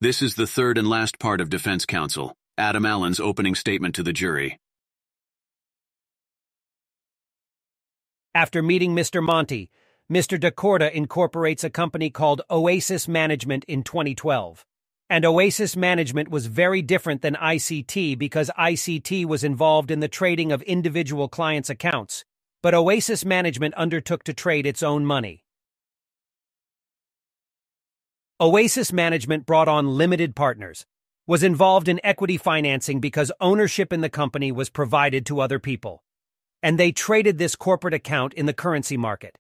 This is the third and last part of defense counsel, Adam Allen's opening statement to the jury. After meeting Mr. Monty, Mr. DaCorta incorporates a company called Oasis Management in 2012. And Oasis Management was very different than ICT because ICT was involved in the trading of individual clients' accounts, but Oasis Management undertook to trade its own money. Oasis Management brought on limited partners, was involved in equity financing because ownership in the company was provided to other people, and they traded this corporate account in the currency market.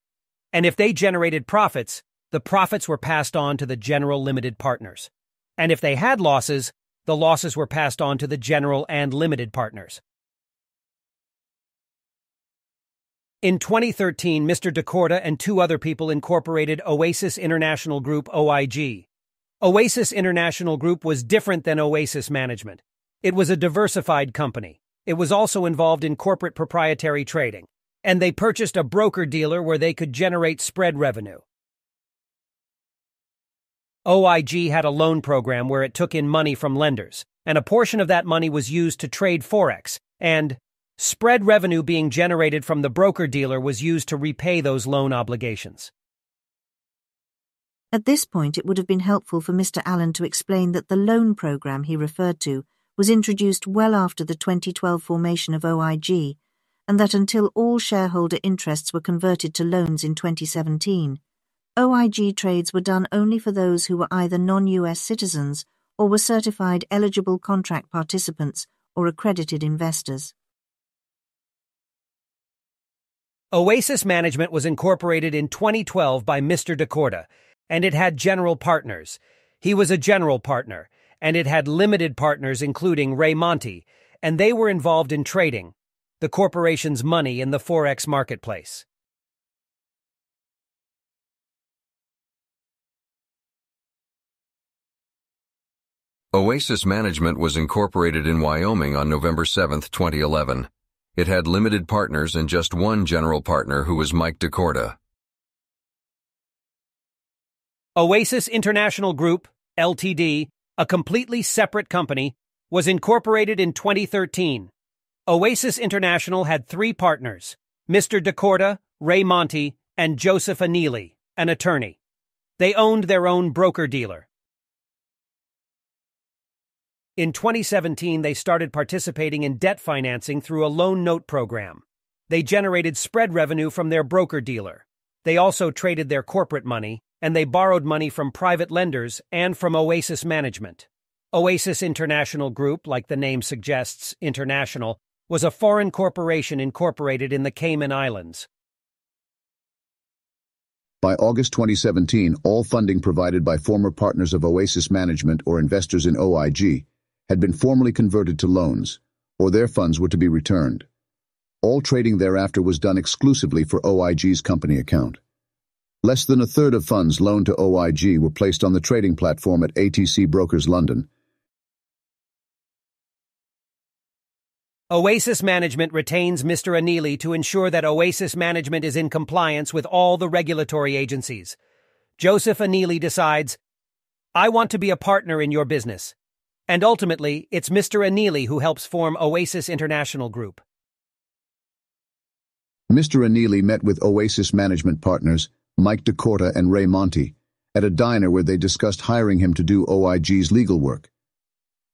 And if they generated profits, the profits were passed on to the general limited partners. And if they had losses, the losses were passed on to the general and limited partners. In 2013, Mr. DaCorta and two other people incorporated Oasis International Group (OIG). Oasis International Group was different than Oasis Management. It was a diversified company. It was also involved in corporate proprietary trading, and they purchased a broker-dealer where they could generate spread revenue. OIG had a loan program where it took in money from lenders, and a portion of that money was used to trade Forex, and spread revenue being generated from the broker-dealer was used to repay those loan obligations. At this point, it would have been helpful for Mr. Allen to explain that the loan program he referred to was introduced well after the 2012 formation of OIG, and that until all shareholder interests were converted to loans in 2017, OIG trades were done only for those who were either non-US citizens or were certified eligible contract participants or accredited investors. Oasis Management was incorporated in 2012 by Mr. DaCorta, and it had general partners. He was a general partner, and it had limited partners including Ray Monty, and they were involved in trading the corporation's money in the Forex marketplace. Oasis Management was incorporated in Wyoming on November 7, 2011. It had limited partners and just one general partner who was Mike DaCorta. Oasis International Group, Ltd., a completely separate company, was incorporated in 2013. Oasis International had three partners, Mr. DaCorta, Ray Monty, and Joseph Anili, an attorney. They owned their own broker-dealer. In 2017, they started participating in debt financing through a loan note program. They generated spread revenue from their broker-dealer. They also traded their corporate money, and they borrowed money from private lenders and from Oasis Management. Oasis International Group, like the name suggests, international, was a foreign corporation incorporated in the Cayman Islands. By August 2017, all funding provided by former partners of Oasis Management or investors in OIG had been formally converted to loans, or their funds were to be returned. All trading thereafter was done exclusively for OIG's company account. Less than a third of funds loaned to OIG were placed on the trading platform at ATC Brokers London. Oasis Management retains Mr. Anili to ensure that Oasis Management is in compliance with all the regulatory agencies. Joseph Anili decides, "I want to be a partner in your business." And ultimately, it's Mr. Anili who helps form Oasis International Group. Mr. Anili met with Oasis Management partners, Mike DaCorta and Ray Monty, at a diner where they discussed hiring him to do OIG's legal work.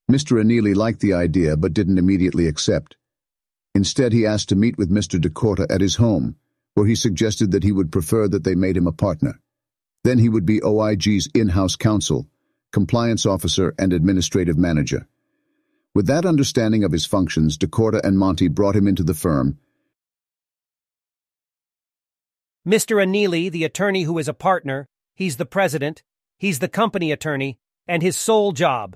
Mr. Anili liked the idea but didn't immediately accept. Instead, he asked to meet with Mr. DaCorta at his home, where he suggested that he would prefer that they made him a partner. Then he would be OIG's in-house counsel, compliance officer, and administrative manager. With that understanding of his functions, DaCorta and Monty brought him into the firm. Mr. Anili, the attorney who is a partner, he's the president, he's the company attorney, and his sole job,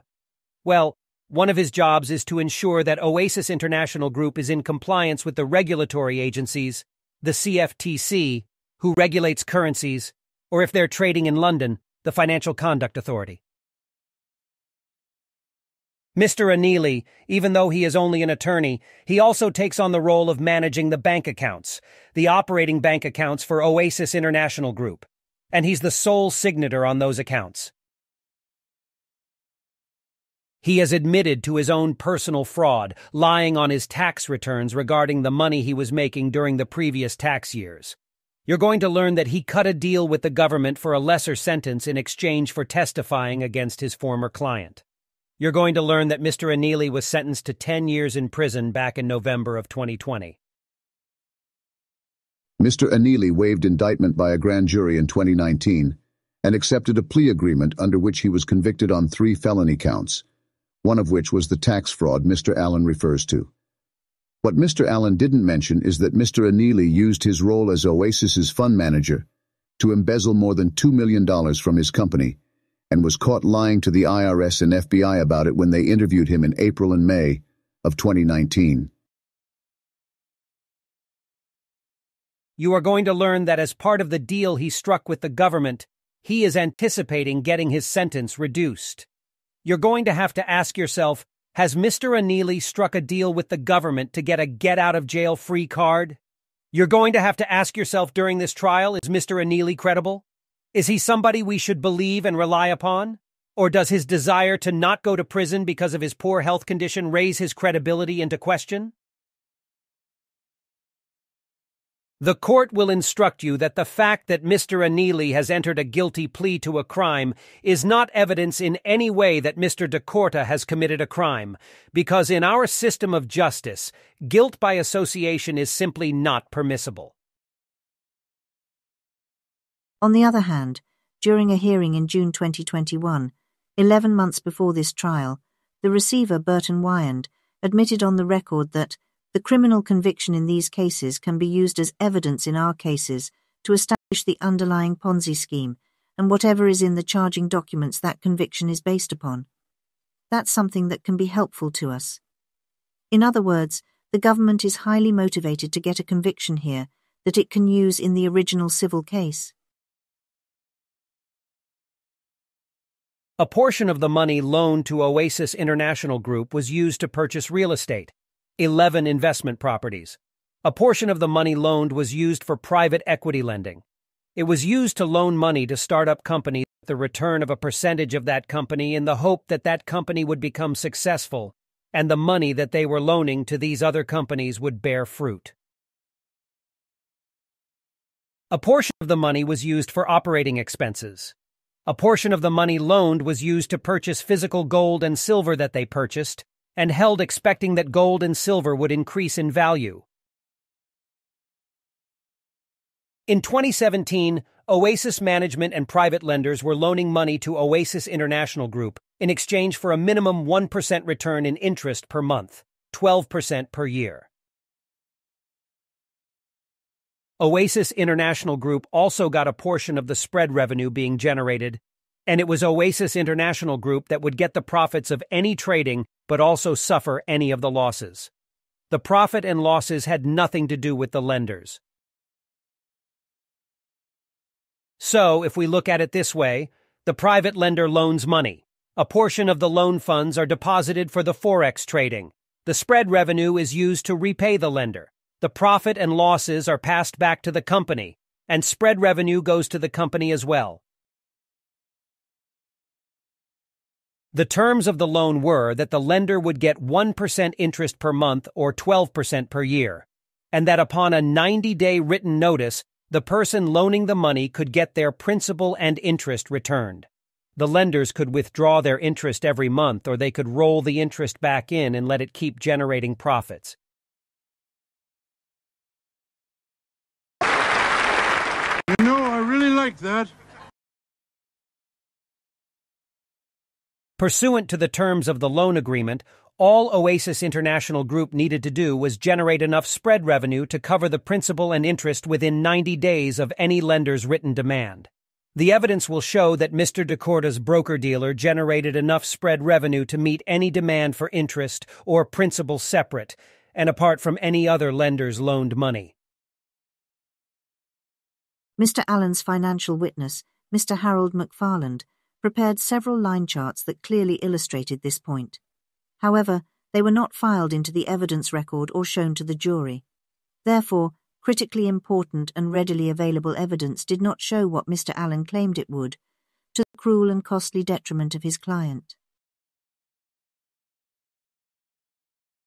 well, one of his jobs is to ensure that Oasis International Group is in compliance with the regulatory agencies, the CFTC, who regulates currencies, or if they're trading in London, the Financial Conduct Authority. Mr. Anili, even though he is only an attorney, he also takes on the role of managing the bank accounts, the operating bank accounts for Oasis International Group, and he's the sole signator on those accounts. He has admitted to his own personal fraud, lying on his tax returns regarding the money he was making during the previous tax years. You're going to learn that he cut a deal with the government for a lesser sentence in exchange for testifying against his former client. You're going to learn that Mr. Anili was sentenced to 10 years in prison back in November of 2020. Mr. Anili waived indictment by a grand jury in 2019 and accepted a plea agreement under which he was convicted on 3 felony counts, one of which was the tax fraud Mr. Allen refers to. What Mr. Allen didn't mention is that Mr. Anili used his role as Oasis's fund manager to embezzle more than $2 million from his company and was caught lying to the IRS and FBI about it when they interviewed him in April and May of 2019. You are going to learn that as part of the deal he struck with the government, he is anticipating getting his sentence reduced. You're going to have to ask yourself, has Mr. Anili struck a deal with the government to get a get-out-of-jail-free card? You're going to have to ask yourself during this trial, is Mr. Anili credible? Is he somebody we should believe and rely upon? Or does his desire to not go to prison because of his poor health condition raise his credibility into question? The court will instruct you that the fact that Mr. Anili has entered a guilty plea to a crime is not evidence in any way that Mr. DaCorta has committed a crime, because in our system of justice, guilt by association is simply not permissible. On the other hand, during a hearing in June 2021, 11 months before this trial, the receiver, Burton Wyand, admitted on the record that the criminal conviction in these cases can be used as evidence in our cases to establish the underlying Ponzi scheme and whatever is in the charging documents that conviction is based upon. That's something that can be helpful to us. In other words, the government is highly motivated to get a conviction here that it can use in the original civil case. A portion of the money loaned to Oasis International Group was used to purchase real estate, 11 investment properties. A portion of the money loaned was used for private equity lending. It was used to loan money to start-up companies with the return of a percentage of that company in the hope that that company would become successful, and the money that they were loaning to these other companies would bear fruit. A portion of the money was used for operating expenses. A portion of the money loaned was used to purchase physical gold and silver that they purchased, and held expecting that gold and silver would increase in value. In 2017, Oasis Management and private lenders were loaning money to Oasis International Group in exchange for a minimum 1% return in interest per month, 12% per year. Oasis International Group also got a portion of the spread revenue being generated, and it was Oasis International Group that would get the profits of any trading but also suffer any of the losses. The profit and losses had nothing to do with the lenders. So, if we look at it this way, the private lender loans money. A portion of the loan funds are deposited for the forex trading. The spread revenue is used to repay the lender. The profit and losses are passed back to the company, and spread revenue goes to the company as well. The terms of the loan were that the lender would get 1% interest per month or 12% per year, and that upon a 90-day written notice, the person loaning the money could get their principal and interest returned. The lenders could withdraw their interest every month, or they could roll the interest back in and let it keep generating profits. You know, I really like that. Pursuant to the terms of the loan agreement, all Oasis International Group needed to do was generate enough spread revenue to cover the principal and interest within 90 days of any lender's written demand. The evidence will show that Mr. DaCorta's broker-dealer generated enough spread revenue to meet any demand for interest or principal separate, and apart from any other lender's loaned money. Mr. Allen's financial witness, Mr. Harold McFarland, prepared several line charts that clearly illustrated this point. However, they were not filed into the evidence record or shown to the jury. Therefore, critically important and readily available evidence did not show what Mr. Allen claimed it would, to the cruel and costly detriment of his client.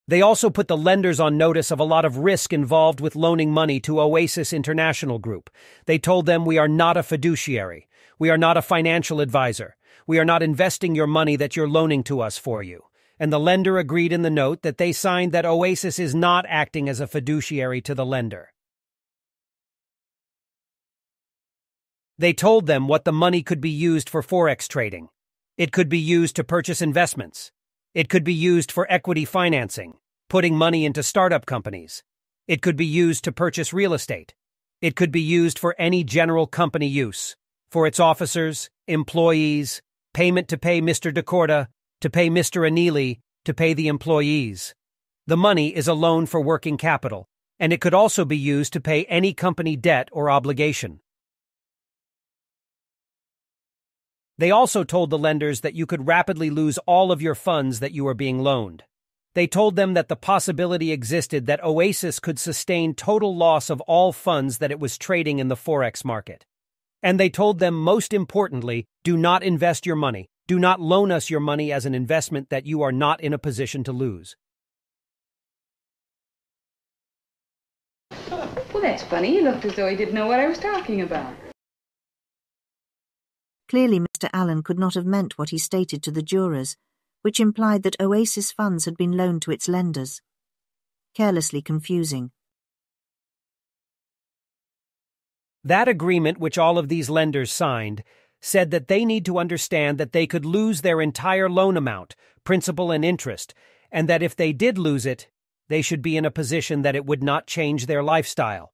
They also put the lenders on notice of a lot of risk involved with loaning money to Oasis International Group. They told them, "We are not a fiduciary. We are not a financial advisor. We are not investing your money that you're loaning to us for you." And the lender agreed in the note that they signed that Oasis is not acting as a fiduciary to the lender. They told them what the money could be used for forex trading. It could be used to purchase investments. It could be used for equity financing, putting money into startup companies. It could be used to purchase real estate. It could be used for any general company use, for its officers, employees, payment to pay Mr. DaCorta, to pay Mr. Anili, to pay the employees. The money is a loan for working capital, and it could also be used to pay any company debt or obligation. They also told the lenders that you could rapidly lose all of your funds that you are being loaned. They told them that the possibility existed that Oasis could sustain total loss of all funds that it was trading in the forex market. And they told them, most importantly, do not invest your money. Do not loan us your money as an investment that you are not in a position to lose. Well, that's funny. He looked as though he didn't know what I was talking about. Clearly, Mr. Allen could not have meant what he stated to the jurors, which implied that Oasis funds had been loaned to its lenders. Carelessly confusing. That agreement, which all of these lenders signed, said that they need to understand that they could lose their entire loan amount, principal and interest, and that if they did lose it, they should be in a position that it would not change their lifestyle.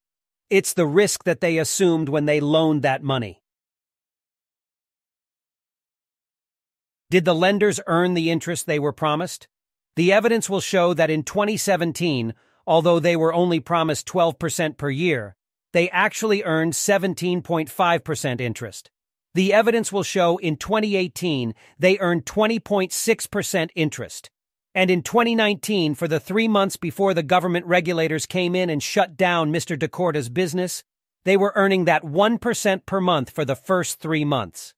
It's the risk that they assumed when they loaned that money. Did the lenders earn the interest they were promised? The evidence will show that in 2017, although they were only promised 12% per year, they actually earned 17.5% interest. The evidence will show in 2018, they earned 20.6% interest. And in 2019, for the 3 months before the government regulators came in and shut down Mr. DaCorta's business, they were earning that 1% per month for the first 3 months.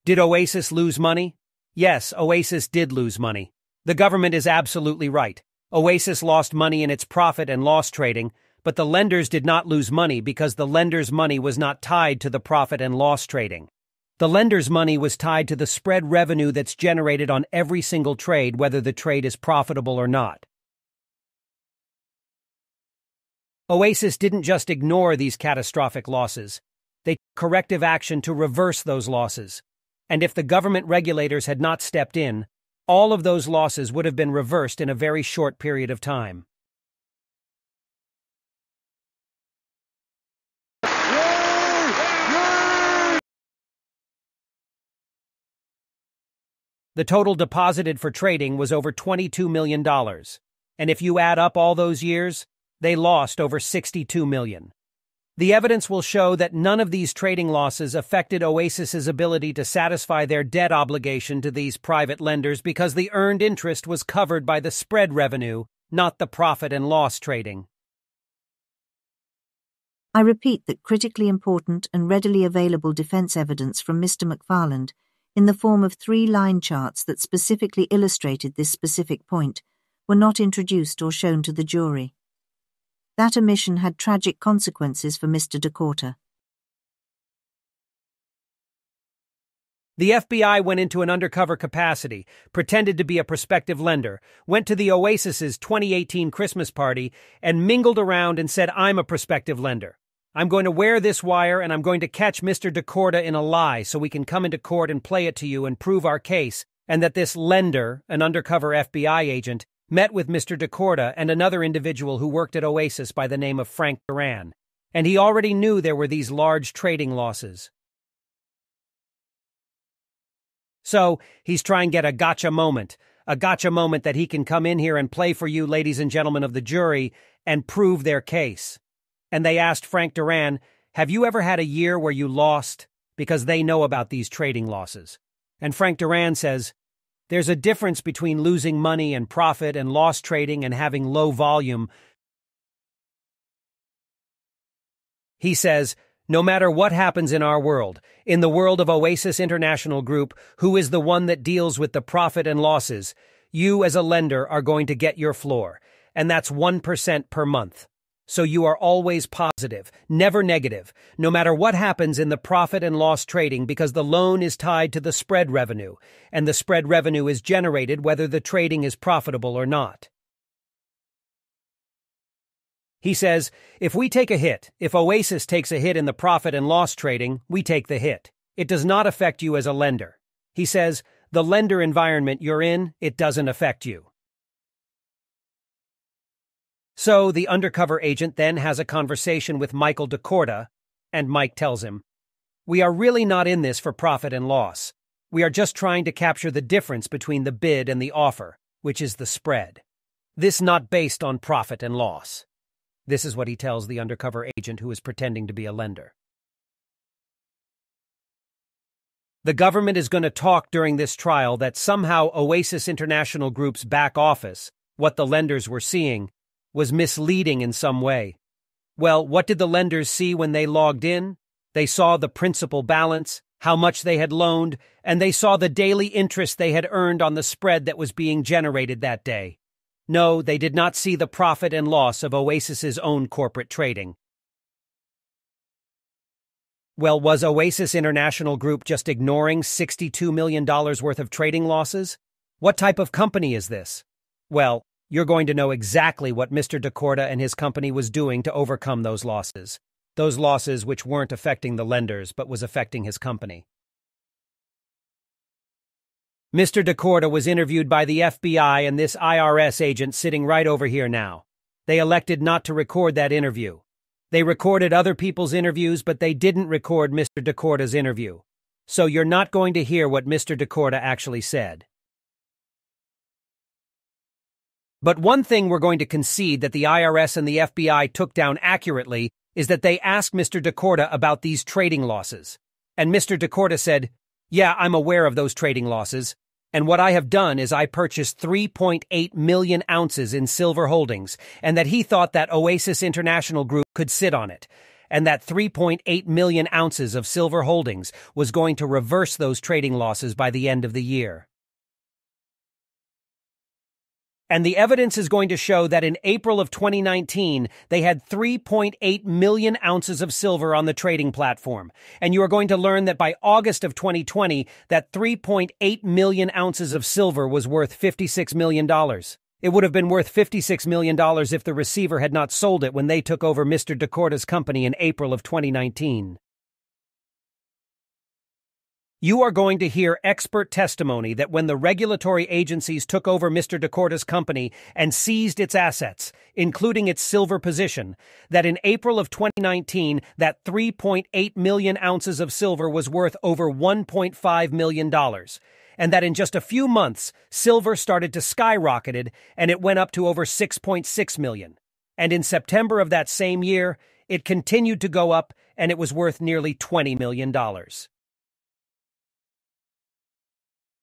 Did Oasis lose money? Yes, Oasis did lose money. The government is absolutely right. Oasis lost money in its profit and loss trading, but the lenders did not lose money because the lenders' money was not tied to the profit and loss trading. The lenders' money was tied to the spread revenue that's generated on every single trade, whether the trade is profitable or not. Oasis didn't just ignore these catastrophic losses. They took corrective action to reverse those losses. And if the government regulators had not stepped in, all of those losses would have been reversed in a very short period of time. The total deposited for trading was over $22 million. And if you add up all those years, they lost over $62 million. The evidence will show that none of these trading losses affected Oasis's ability to satisfy their debt obligation to these private lenders because the earned interest was covered by the spread revenue, not the profit and loss trading. I repeat that critically important and readily available defense evidence from Mr. McFarland, in the form of 3 line charts that specifically illustrated this specific point, were not introduced or shown to the jury. That omission had tragic consequences for Mr. DaCorta. The FBI went into an undercover capacity, pretended to be a prospective lender, went to the Oasis's 2018 Christmas party, and mingled around and said, "I'm a prospective lender. I'm going to wear this wire and I'm going to catch Mr. DaCorta in a lie so we can come into court and play it to you and prove our case, and that this lender, an undercover FBI agent, met with Mr. DaCorta and another individual who worked at Oasis by the name of Frank Duran, and he already knew there were these large trading losses. So, he's trying to get a gotcha moment that he can come in here and play for you, ladies and gentlemen of the jury, and prove their case. And they asked Frank Duran, "Have you ever had a year where you lost?" Because they know about these trading losses. And Frank Duran says, "There's a difference between losing money and profit and loss trading and having low volume." He says, No matter what happens in our world, in the world of Oasis International Group, who is the one that deals with the profit and losses, you as a lender are going to get your floor, and that's 1% per month. So you are always positive, never negative, no matter what happens in the profit and loss trading, because the loan is tied to the spread revenue, and the spread revenue is generated whether the trading is profitable or not. He says, if we take a hit, if Oasis takes a hit in the profit and loss trading, we take the hit. It does not affect you as a lender. He says, the lender environment you're in, it doesn't affect you. So the undercover agent then has a conversation with Michael DaCorta, and Mike tells him, we are really not in this for profit and loss. We are just trying to capture the difference between the bid and the offer, which is the spread. This not based on profit and loss. This is what he tells the undercover agent who is pretending to be a lender. The government is going to talk during this trial that somehow Oasis International Group's back office, what the lenders were seeing, was misleading in some way. Well, what did the lenders see when they logged in? They saw the principal balance, how much they had loaned, and they saw the daily interest they had earned on the spread that was being generated that day. No, they did not see the profit and loss of Oasis's own corporate trading. Well, was Oasis International Group just ignoring $62 million worth of trading losses? What type of company is this? Well, you're going to know exactly what Mr. DaCorta and his company was doing to overcome those losses. Those losses which weren't affecting the lenders, but was affecting his company. Mr. DaCorta was interviewed by the FBI and this IRS agent sitting right over here now. They elected not to record that interview. They recorded other people's interviews, but they didn't record Mr. DaCorta's interview. So you're not going to hear what Mr. DaCorta actually said. But one thing we're going to concede that the IRS and the FBI took down accurately is that they asked Mr. DaCorta about these trading losses. And Mr. DaCorta said, yeah, I'm aware of those trading losses, and what I have done is I purchased 3.8 million ounces in silver holdings, and that he thought that Oasis International Group could sit on it, and that 3.8 million ounces of silver holdings was going to reverse those trading losses by the end of the year. And the evidence is going to show that in April of 2019, they had 3.8 million ounces of silver on the trading platform. And you are going to learn that by August of 2020, that 3.8 million ounces of silver was worth $56 million. It would have been worth $56 million if the receiver had not sold it when they took over Mr. DaCorta's company in April of 2019. You are going to hear expert testimony that when the regulatory agencies took over Mr. DaCorta's company and seized its assets, including its silver position, that in April of 2019, that 3.8 million ounces of silver was worth over $1.5 million, and that in just a few months, silver started to skyrocket and it went up to over 6.6 million. And in September of that same year, it continued to go up and it was worth nearly $20 million.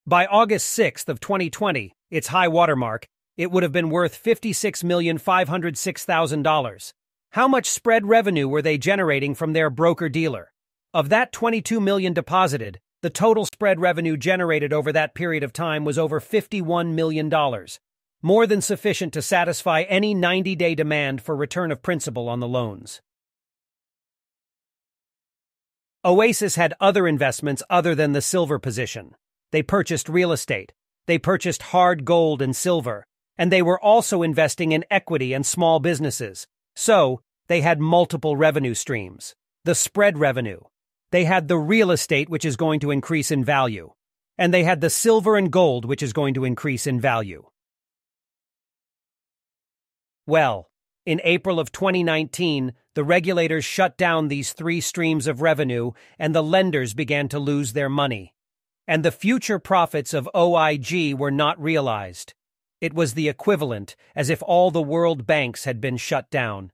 By August 6th of 2020, its high watermark, it would have been worth $56,506,000. How much spread revenue were they generating from their broker-dealer? Of that $22 million deposited, the total spread revenue generated over that period of time was over $51 million, more than sufficient to satisfy any 90-day demand for return of principal on the loans. Oasis had other investments other than the silver position. They purchased real estate, they purchased hard gold and silver, and they were also investing in equity and small businesses. So, they had multiple revenue streams. The spread revenue. They had the real estate, which is going to increase in value. And they had the silver and gold, which is going to increase in value. Well, in April of 2019, the regulators shut down these three streams of revenue, and the lenders began to lose their money. And the future profits of OIG were not realized. It was the equivalent, as if all the world banks had been shut down.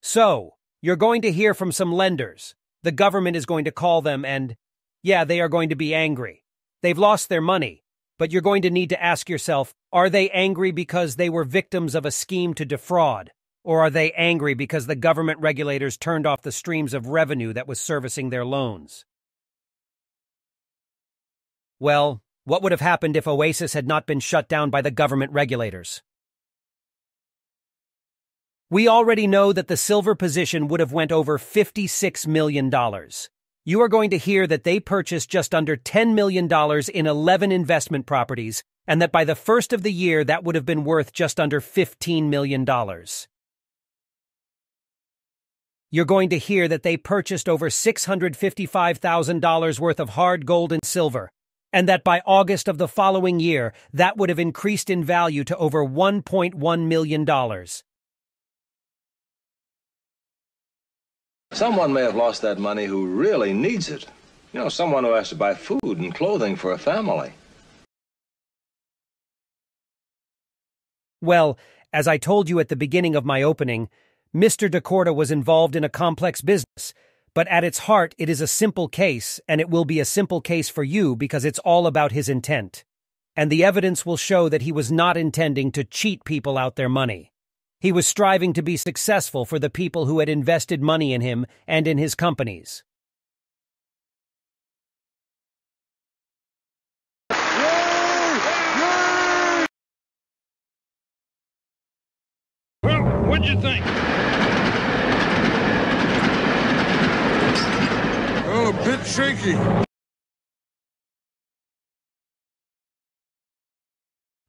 So, you're going to hear from some lenders. The government is going to call them and, yeah, they are going to be angry. They've lost their money, but you're going to need to ask yourself, are they angry because they were victims of a scheme to defraud? Or are they angry because the government regulators turned off the streams of revenue that was servicing their loans? Well, what would have happened if Oasis had not been shut down by the government regulators? We already know that the silver position would have went over $56 million. You are going to hear that they purchased just under $10 million in 11 investment properties, and that by the first of the year that would have been worth just under $15 million. You're going to hear that they purchased over $655,000 worth of hard gold and silver, and that by August of the following year, that would have increased in value to over $1.1 million. Someone may have lost that money who really needs it. You know, someone who has to buy food and clothing for a family. Well, as I told you at the beginning of my opening, Mr. DaCorta was involved in a complex business, but at its heart it is a simple case, and it will be a simple case for you because it's all about his intent. And the evidence will show that he was not intending to cheat people out their money. He was striving to be successful for the people who had invested money in him and in his companies. Well, what'd you think? Oh, a bit shaky.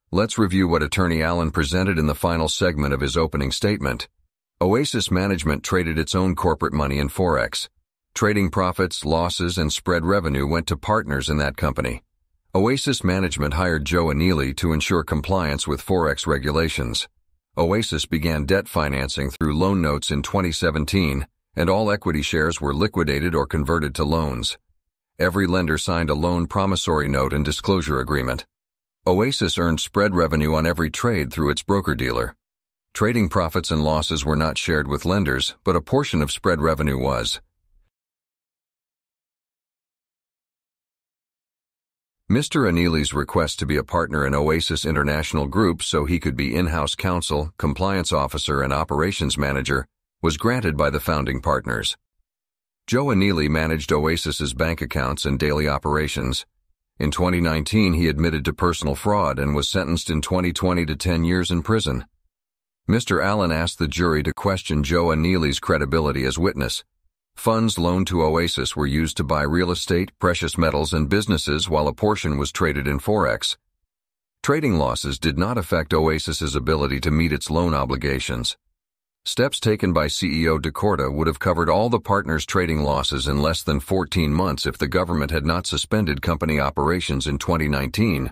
Let's review what Attorney Allen presented in the final segment of his opening statement. Oasis Management traded its own corporate money in Forex. Trading profits, losses, and spread revenue went to partners in that company. Oasis Management hired Joe Annealy to ensure compliance with Forex regulations. Oasis began debt financing through loan notes in 2017, and all equity shares were liquidated or converted to loans. Every lender signed a loan promissory note and disclosure agreement. Oasis earned spread revenue on every trade through its broker-dealer. Trading profits and losses were not shared with lenders, but a portion of spread revenue was. Mr. Annealy's request to be a partner in Oasis International Group so he could be in-house counsel, compliance officer, and operations manager was granted by the founding partners. Joe Annealy managed Oasis's bank accounts and daily operations. In 2019, he admitted to personal fraud and was sentenced in 2020 to 10 years in prison. Mr. Allen asked the jury to question Joe Annealy's credibility as witness. Funds loaned to Oasis were used to buy real estate, precious metals, and businesses, while a portion was traded in Forex. Trading losses did not affect Oasis's ability to meet its loan obligations. Steps taken by CEO DaCorta would have covered all the partners' trading losses in less than 14 months if the government had not suspended company operations in 2019.